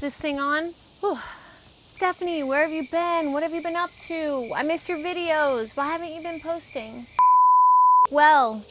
this thing on. Whew. Stephanie, where have you been? What have you been up to? I missed your videos. Why haven't you been posting? Well,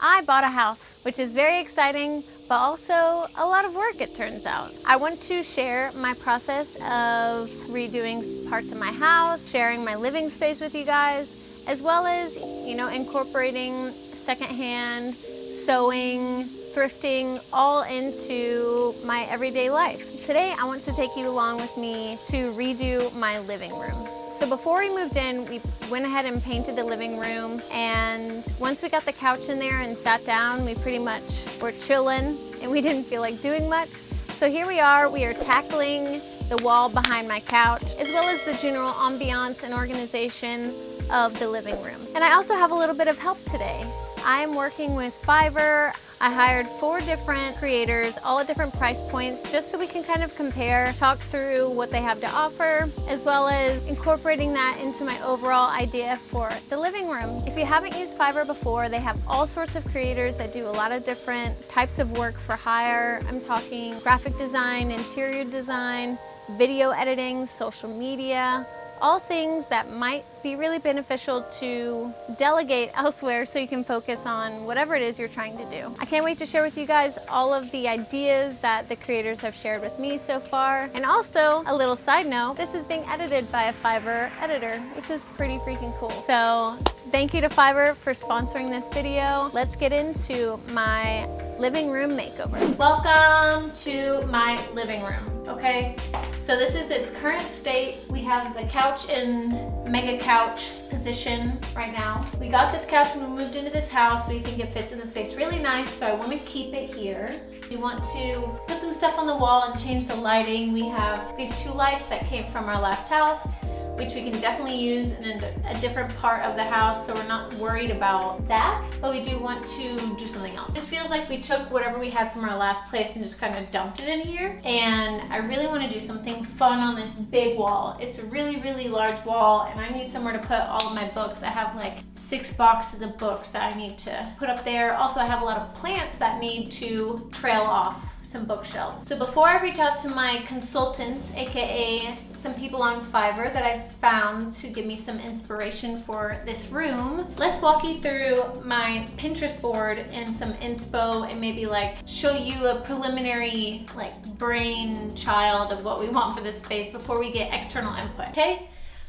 I bought a house, which is very exciting, but also a lot of work, it turns out. I want to share my process of redoing parts of my house, sharing my living space with you guys, as well as, incorporating secondhand, sewing, thrifting, all into my everyday life. Today, I want to take you along with me to redo my living room. So before we moved in, we went ahead and painted the living room, and once we got the couch in there and sat down, we pretty much were chilling and we didn't feel like doing much. So here we are tackling the wall behind my couch, as well as the general ambiance and organization of the living room. And I also have a little bit of help today. I'm working with Fiverr. I hired 4 different creators, all at different price points, just so we can kind of compare, talk through what they have to offer, as well as incorporating that into my overall idea for the living room. If you haven't used Fiverr before, they have all sorts of creators that do a lot of different types of work for hire. I'm talking graphic design, interior design, video editing, social media, all things that might be really beneficial to delegate elsewhere so you can focus on whatever it is you're trying to do. I can't wait to share with you guys all of the ideas that the creators have shared with me so far. And also, a little side note, this is being edited by a Fiverr editor, which is pretty freaking cool. So thank you to Fiverr for sponsoring this video. Let's get into my living room makeover. Welcome to my living room, okay? So this is its current state. We have the couch in mega couch position right now. We got this couch when we moved into this house. We think it fits in the space really nice, so I want to keep it here. We want to put some stuff on the wall and change the lighting. We have these 2 lights that came from our last house, which we can definitely use in a different part of the house, so we're not worried about that, but we do want to do something else. This feels like we took whatever we had from our last place and just kind of dumped it in here, and I really want to do something fun on this big wall. It's a really, really large wall, and I need somewhere to put all of my books. I have like 6 boxes of books that I need to put up there. Also, I have a lot of plants that need to trail off some bookshelves. So before I reach out to my consultants, aka some people on Fiverr that I found to give me some inspiration for this room, let's walk you through my Pinterest board and some inspo, and maybe like show you a preliminary like brainchild of what we want for this space before we get external input. Okay,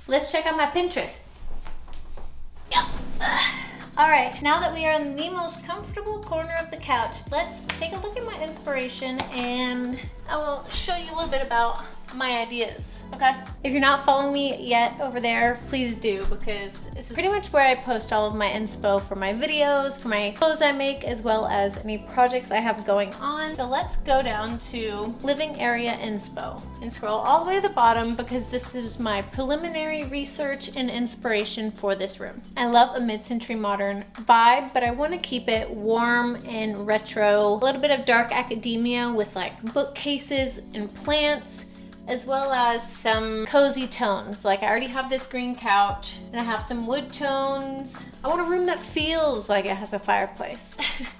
let's check out my Pinterest. Yeah. All right, now that we are in the most comfortable corner of the couch, let's take a look at my inspiration, and I will show you a little bit about my ideas, okay? If you're not following me yet over there, please do, because this is pretty much where I post all of my inspo for my videos, for my clothes I make, as well as any projects I have going on. So let's go down to living area inspo and scroll all the way to the bottom, because this is my preliminary research and inspiration for this room. I love a mid-century modern vibe, but I want to keep it warm and retro, a little bit of dark academia with like bookcases and plants, as well as some cozy tones. Like I already have this green couch, and I have some wood tones. I want a room that feels like it has a fireplace.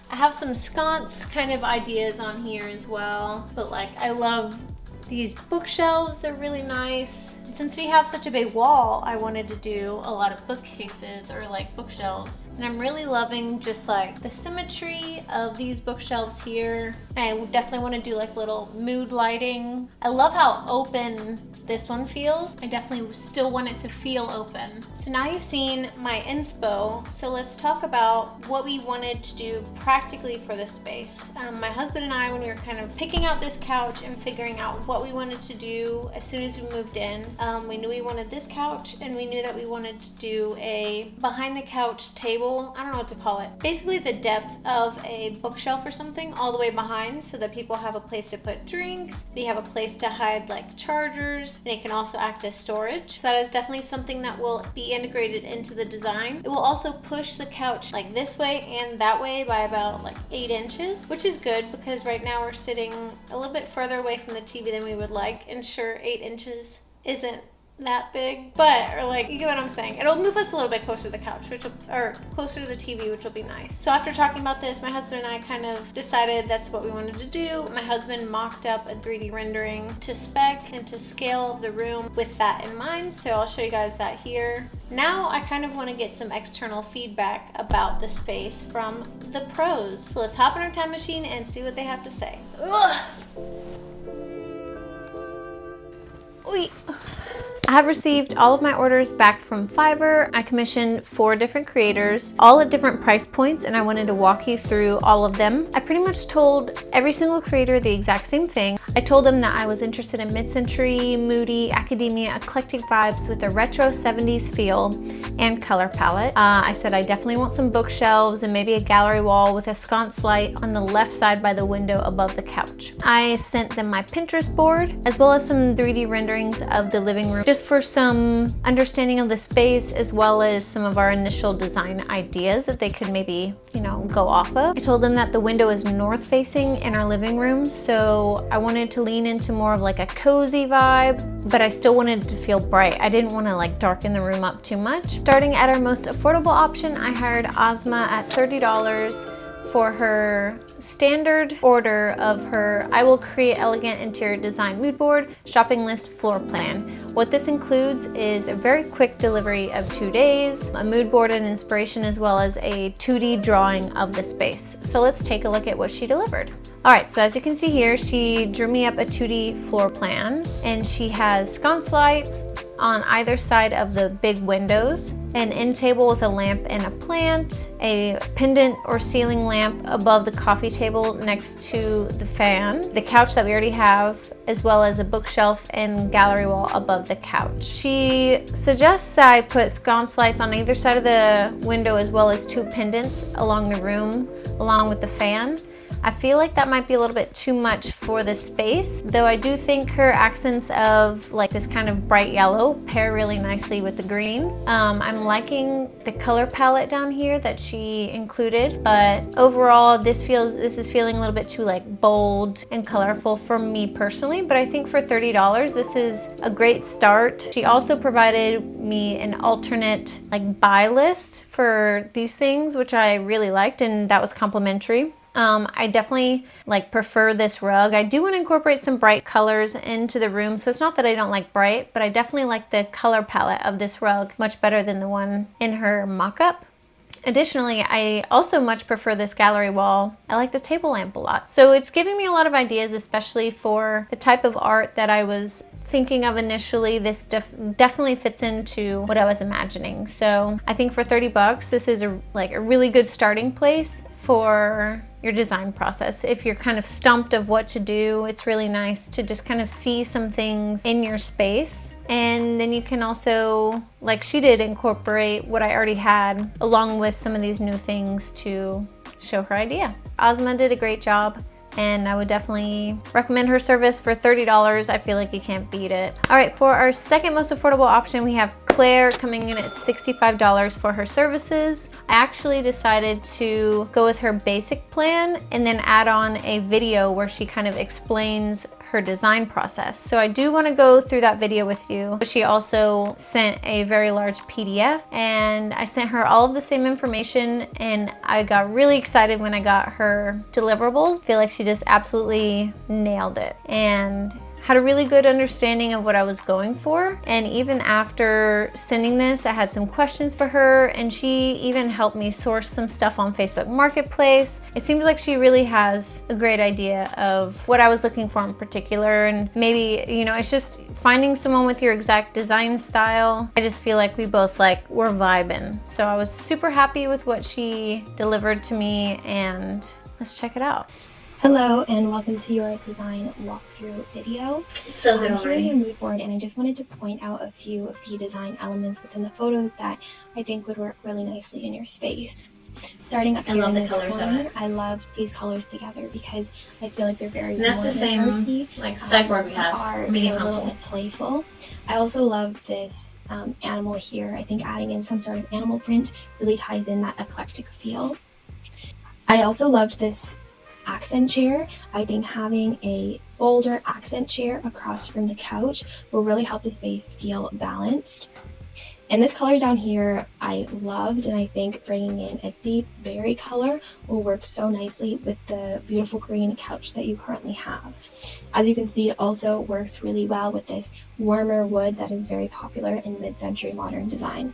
I have some sconce kind of ideas on here as well, but like I love these bookshelves. They're really nice. Since we have such a big wall, I wanted to do a lot of bookcases or like bookshelves. And I'm really loving just like the symmetry of these bookshelves here. I definitely want to do like little mood lighting. I love how open this one feels. I definitely still want it to feel open. So now you've seen my inspo, so let's talk about what we wanted to do practically for this space. My husband and I, when we were kind of picking out this couch and figuring out what we wanted to do as soon as we moved in, we knew we wanted this couch, and we knew that we wanted to do a behind the couch table. I don't know what to call it. Basically the depth of a bookshelf or something all the way behind, so that people have a place to put drinks. We have a place to hide like chargers, and it can also act as storage. So that is definitely something that will be integrated into the design. It will also push the couch like this way and that way by about like 8 inches, which is good because right now we're sitting a little bit further away from the TV than we would like. And sure, 8 inches isn't that big, but, or like, you get what I'm saying. It'll move us a little bit closer to the couch, or closer to the TV, which will be nice. So after talking about this, my husband and I kind of decided that's what we wanted to do. My husband mocked up a 3D rendering to spec and to scale of the room with that in mind. So I'll show you guys that here. Now I kind of want to get some external feedback about the space from the pros. So let's hop in our time machine and see what they have to say. Ugh. Oy. I have received all of my orders back from Fiverr. I commissioned 4 different creators, all at different price points, and I wanted to walk you through all of them. I pretty much told every single creator the exact same thing. I told them that I was interested in mid-century, moody, academia, eclectic vibes with a retro 70s feel and color palette. I said I definitely want some bookshelves and maybe a gallery wall with a sconce light on the left side by the window above the couch. I sent them my Pinterest board, as well as some 3D renderings of the living room, just for some understanding of the space, as well as some of our initial design ideas that they could maybe, you know, go off of. I told them that the window is north facing in our living room, so I wanted to lean into more of like a cozy vibe, but I still wanted to feel bright. I didn't want to like darken the room up too much. Starting at our most affordable option, I hired Ozma at $30 for her standard order of her I will create elegant interior design mood board shopping list floor plan. What this includes is a very quick delivery of 2 days, a mood board and inspiration, as well as a 2D drawing of the space. So let's take a look at what she delivered. All right, so as you can see here, she drew me up a 2D floor plan, and she has sconce lights on either side of the big windows, an end table with a lamp and a plant, a pendant or ceiling lamp above the coffee table next to the fan, the couch that we already have, as well as a bookshelf and gallery wall above the couch. She suggests that I put sconce lights on either side of the window, as well as 2 pendants along the room, along with the fan. I feel like that might be a little bit too much for the space, though I do think her accents of like this kind of bright yellow pair really nicely with the green. I'm liking the color palette down here that she included, but overall this is feeling a little bit too like bold and colorful for me personally, but I think for $30 this is a great start. She also provided me an alternate like buy list for these things, which I really liked, and that was complimentary. I definitely like prefer this rug. I do want to incorporate some bright colors into the room, so it's not that I don't like bright, but I definitely like the color palette of this rug much better than the one in her mock-up. Additionally, I also much prefer this gallery wall. I like the table lamp a lot. So it's giving me a lot of ideas, especially for the type of art that I was thinking of initially. This definitely fits into what I was imagining. So I think for 30 bucks, this is a really good starting place for your design process. If you're kind of stumped of what to do, it's really nice to just kind of see some things in your space. And then you can also, like she did, incorporate what I already had along with some of these new things to show her idea. Ozma did a great job, and I would definitely recommend her service for $30. I feel like you can't beat it. All right, for our second most affordable option, we have Claire coming in at $65 for her services. I actually decided to go with her basic plan and then add on a video where she kind of explains her design process. So I do want to go through that video with you. She also sent a very large PDF, and I sent her all of the same information, and I got really excited when I got her deliverables. I feel like she just absolutely nailed it and had a really good understanding of what I was going for. And even after sending this, I had some questions for her, and she even helped me source some stuff on Facebook Marketplace. It seems like she really has a great idea of what I was looking for in particular, and maybe, you know, it's just finding someone with your exact design style. I just feel like we both were vibing. So I was super happy with what she delivered to me, and let's check it out. Hello and welcome to your design walkthrough video. So good already. Here's your mood board, and I just wanted to point out a few of the design elements within the photos that I think would work really nicely in your space. Starting up here in this corner, I love these colors together because I feel like they're very and that's the same sideboard we have, medium a little bit playful. I also love this animal here. I think adding in some sort of animal print really ties in that eclectic feel. I also loved this accent chair. I think having a bolder accent chair across from the couch will really help the space feel balanced. And this color down here I loved, and I think bringing in a deep berry color will work so nicely with the beautiful green couch that you currently have. As you can see, it also works really well with this warmer wood that is very popular in mid-century modern design.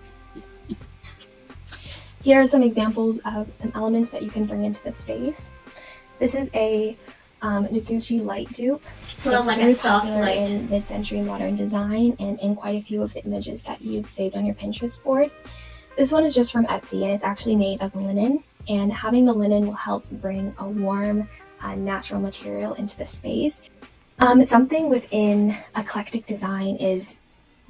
Here are some examples of some elements that you can bring into the space. This is a Noguchi light dupe. It's like a soft light in mid-century modern design and in quite a few of the images that you've saved on your Pinterest board. This one is just from Etsy, and it's actually made of linen, and having the linen will help bring a warm, natural material into the space. Something within eclectic design is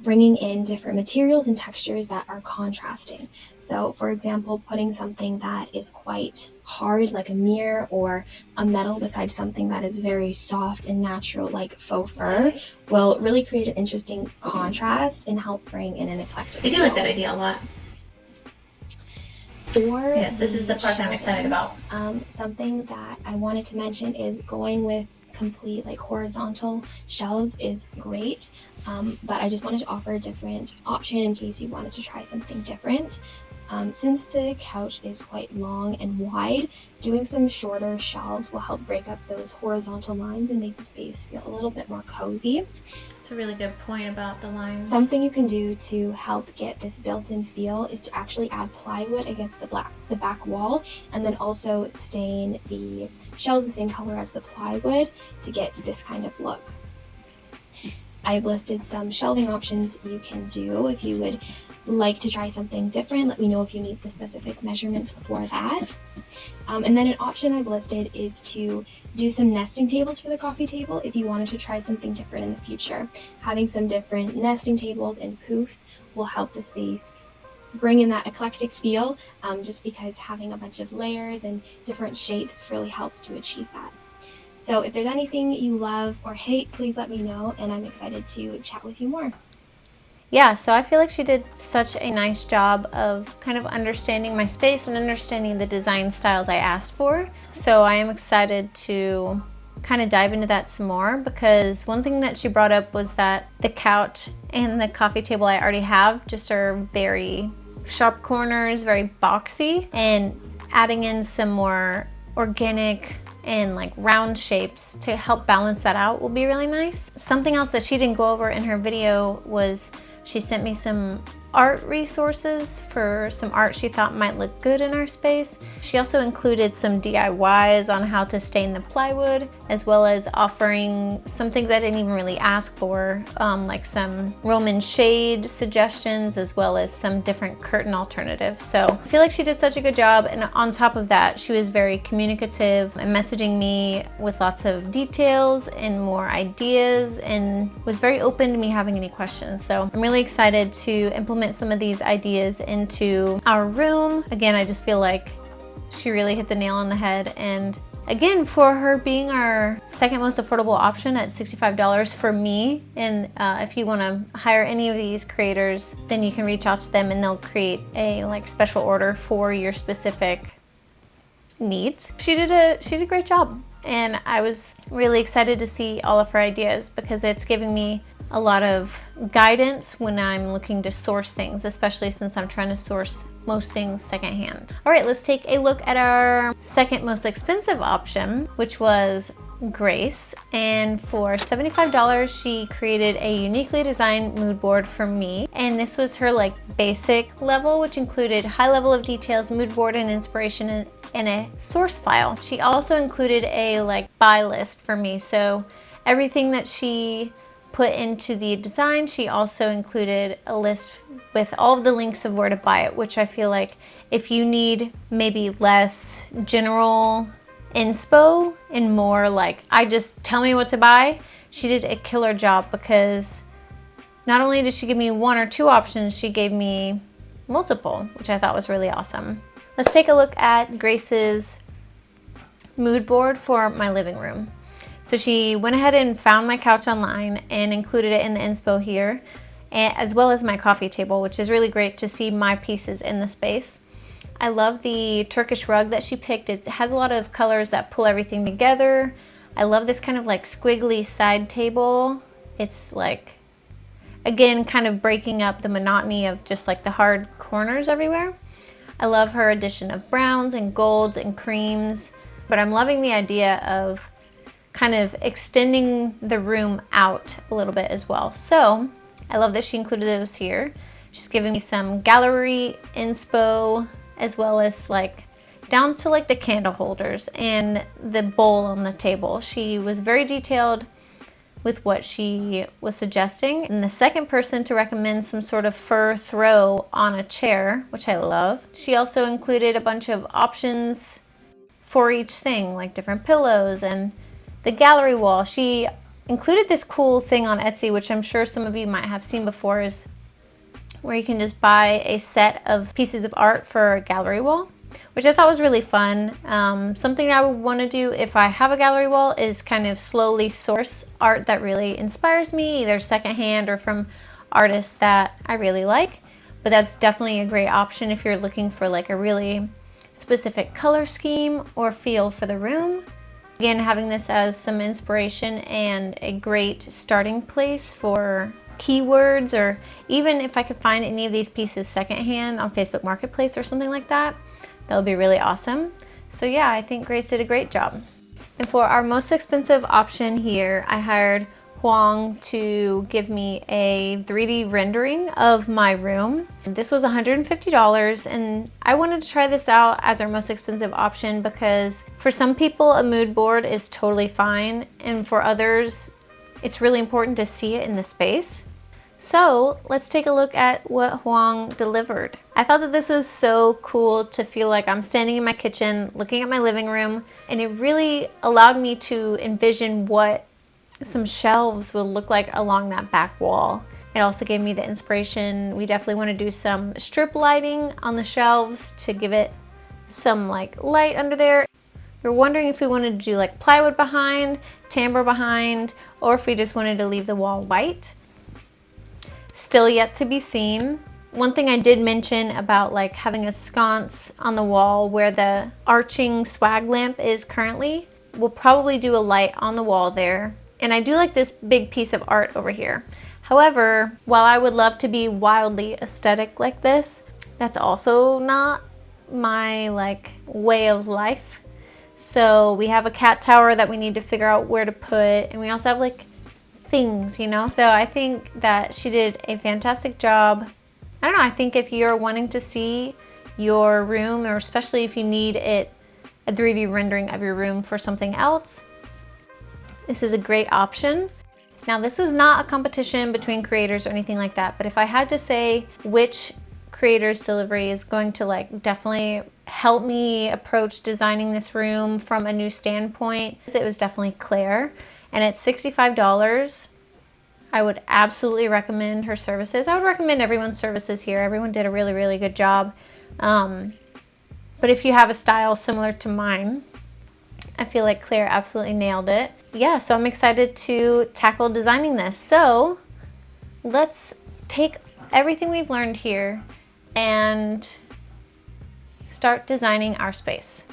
bringing in different materials and textures that are contrasting. So for example, putting something that is quite hard like a mirror or a metal beside something that is very soft and natural like faux fur will really create an interesting contrast and help bring in an eclectic I do like that idea a lot. Yes, this is the part that I'm excited about. Something that I wanted to mention is going with complete like horizontal shelves is great, but I just wanted to offer a different option in case you wanted to try something different. Since the couch is quite long and wide, doing some shorter shelves will help break up those horizontal lines and make the space feel a little bit more cozy. It's a really good point about the lines. Something you can do to help get this built-in feel is to actually add plywood against the back wall, and then also stain the shelves the same color as the plywood to get this kind of look. I've listed some shelving options you can do. If you would like to try something different, let me know if you need the specific measurements for that. And then an option I've listed is to do some nesting tables for the coffee table if you wanted to try something different in the future. Having some different nesting tables and poofs will help the space bring in that eclectic feel, just because having a bunch of layers and different shapes really helps to achieve that. So if there's anything you love or hate, please let me know, and I'm excited to chat with you more. Yeah, so I feel like she did such a nice job of kind of understanding my space and understanding the design styles I asked for. So I am excited to kind of dive into that some more, because one thing that she brought up was that the couch and the coffee table I already have just are very sharp corners, very boxy, and adding in some more organic and like round shapes to help balance that out will be really nice. Something else that she didn't go over in her video was she sent me some art resources for some art she thought might look good in our space. She also included some DIYs on how to stain the plywood, as well as offering some things I didn't even really ask for, like some Roman shade suggestions, as well as some different curtain alternatives. So I feel like she did such a good job, and on top of that, she was very communicative and messaging me with lots of details and more ideas, and was very open to me having any questions. So I'm really excited to implement some of these ideas into our room. Again, I just feel like she really hit the nail on the head, and again, for her being our second most affordable option at $65 for me, and if you want to hire any of these creators, then you can reach out to them and they'll create a like special order for your specific needs. She did a great job, and I was really excited to see all of her ideas, because it's giving me a lot of guidance when I'm looking to source things, especially since I'm trying to source most things secondhand. All right, let's take a look at our second most expensive option, which was Grace. And for $75, she created a uniquely designed mood board for me. And this was her like basic level, which included high level of details, mood board and inspiration, and a source file. She also included a like buy list for me. So everything that she put into the design, she also included a list with all of the links of where to buy it, which I feel like if you need maybe less general inspo and more like, I just tell me what to buy, she did a killer job, because not only did she give me one or two options, she gave me multiple, which I thought was really awesome. Let's take a look at Grace's mood board for my living room. So she went ahead and found my couch online and included it in the inspo here, as well as my coffee table, which is really great to see my pieces in the space. I love the Turkish rug that she picked. It has a lot of colors that pull everything together. I love this kind of like squiggly side table. It's like, again, kind of breaking up the monotony of just like the hard corners everywhere. I love her addition of browns and golds and creams, but I'm loving the idea of kind of extending the room out a little bit as well. So I love that she included those here. She's giving me some gallery inspo, as well as like down to like the candle holders and the bowl on the table. She was very detailed with what she was suggesting. And the second person to recommend some sort of fur throw on a chair, which I love. She also included a bunch of options for each thing, like different pillows and the gallery wall. She included this cool thing on Etsy, which I'm sure some of you might have seen before, is where you can just buy a set of pieces of art for a gallery wall, which I thought was really fun. Something I would want to do if I have a gallery wall is kind of slowly source art that really inspires me, either secondhand or from artists that I really like. But that's definitely a great option if you're looking for like a really specific color scheme or feel for the room. Again, having this as some inspiration and a great starting place for keywords, or even if I could find any of these pieces secondhand on Facebook Marketplace or something like that, that would be really awesome. So yeah, I think Grace did a great job. And for our most expensive option here, I hired Huang to give me a 3D rendering of my room. This was $150, and I wanted to try this out as our most expensive option because for some people a mood board is totally fine, and for others it's really important to see it in the space. So let's take a look at what Huang delivered. I thought that this was so cool to feel like I'm standing in my kitchen looking at my living room, and it really allowed me to envision what some shelves will look like along that back wall. It also gave me the inspiration. We definitely want to do some strip lighting on the shelves to give it some like light under there. We're wondering if we wanted to do like plywood behind, timber behind, or if we just wanted to leave the wall white. Still yet to be seen. One thing I did mention about like having a sconce on the wall where the arching swag lamp is currently, we'll probably do a light on the wall there. And I do like this big piece of art over here. However, while I would love to be wildly aesthetic like this, that's also not my like way of life. So we have a cat tower that we need to figure out where to put, and we also have like things, you know? So I think that she did a fantastic job. I don't know, I think if you're wanting to see your room, or especially if you need it, a 3D rendering of your room for something else, this is a great option. Now, this is not a competition between creators or anything like that, but if I had to say which creator's delivery is going to like definitely help me approach designing this room from a new standpoint, it was definitely Claire, and it's $65. I would absolutely recommend her services. I would recommend everyone's services here. Everyone did a really, really good job. But if you have a style similar to mine, I feel like Claire absolutely nailed it. Yeah, so I'm excited to tackle designing this. So let's take everything we've learned here and start designing our space.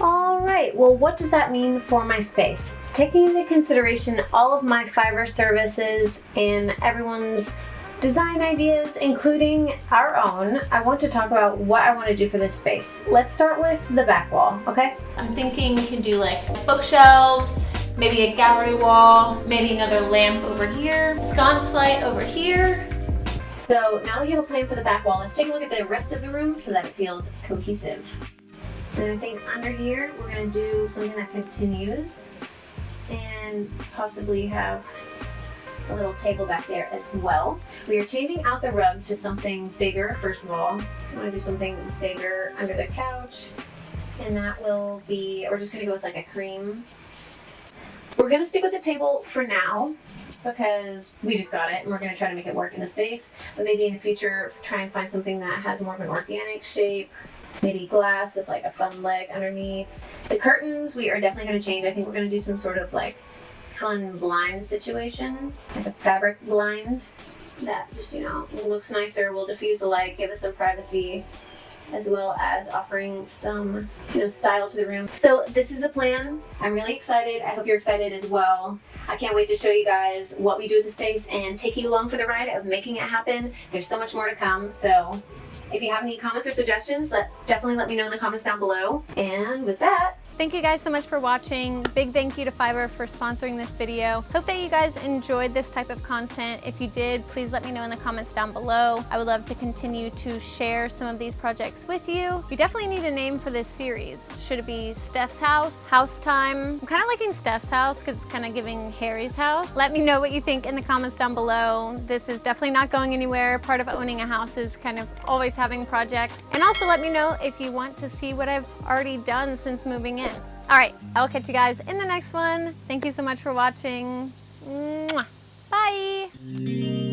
All right, well, what does that mean for my space? Taking into consideration all of my Fiverr services and everyone's design ideas, including our own, I want to talk about what I want to do for this space. Let's start with the back wall, okay? I'm thinking we can do like bookshelves, maybe a gallery wall, maybe another lamp over here, sconce light over here. So now that you have a plan for the back wall, let's take a look at the rest of the room so that it feels cohesive. And I think under here, we're gonna do something that continues and possibly have a little table back there as well. We are changing out the rug to something bigger, first of all. I want to do something bigger under the couch, and that will be, we're just going to go with like a cream. We're going to stick with the table for now because we just got it and we're going to try to make it work in the space, but maybe in the future try and find something that has more of an organic shape, maybe glass with like a fun leg underneath. The curtains we are definitely going to change. I think we're going to do some sort of like fun blind situation, like a fabric blind that just, you know, looks nicer, will diffuse the light, give us some privacy. as well as offering some, style to the room. So this is the plan. I'm really excited. I hope you're excited as well. I can't wait to show you guys what we do with the space and take you along for the ride of making it happen. There's so much more to come. So if you have any comments or suggestions, definitely let me know in the comments down below. And with that, thank you guys so much for watching. Big thank you to Fiverr for sponsoring this video. Hope that you guys enjoyed this type of content. If you did, please let me know in the comments down below. I would love to continue to share some of these projects with you. We definitely need a name for this series. Should it be Steph's house? House time? I'm kind of liking Steph's house because it's kind of giving Harry's house. Let me know what you think in the comments down below. This is definitely not going anywhere. Part of owning a house is kind of always having projects. And also let me know if you want to see what I've already done since moving in. All right, I'll catch you guys in the next one. Thank you so much for watching. Mwah. Bye.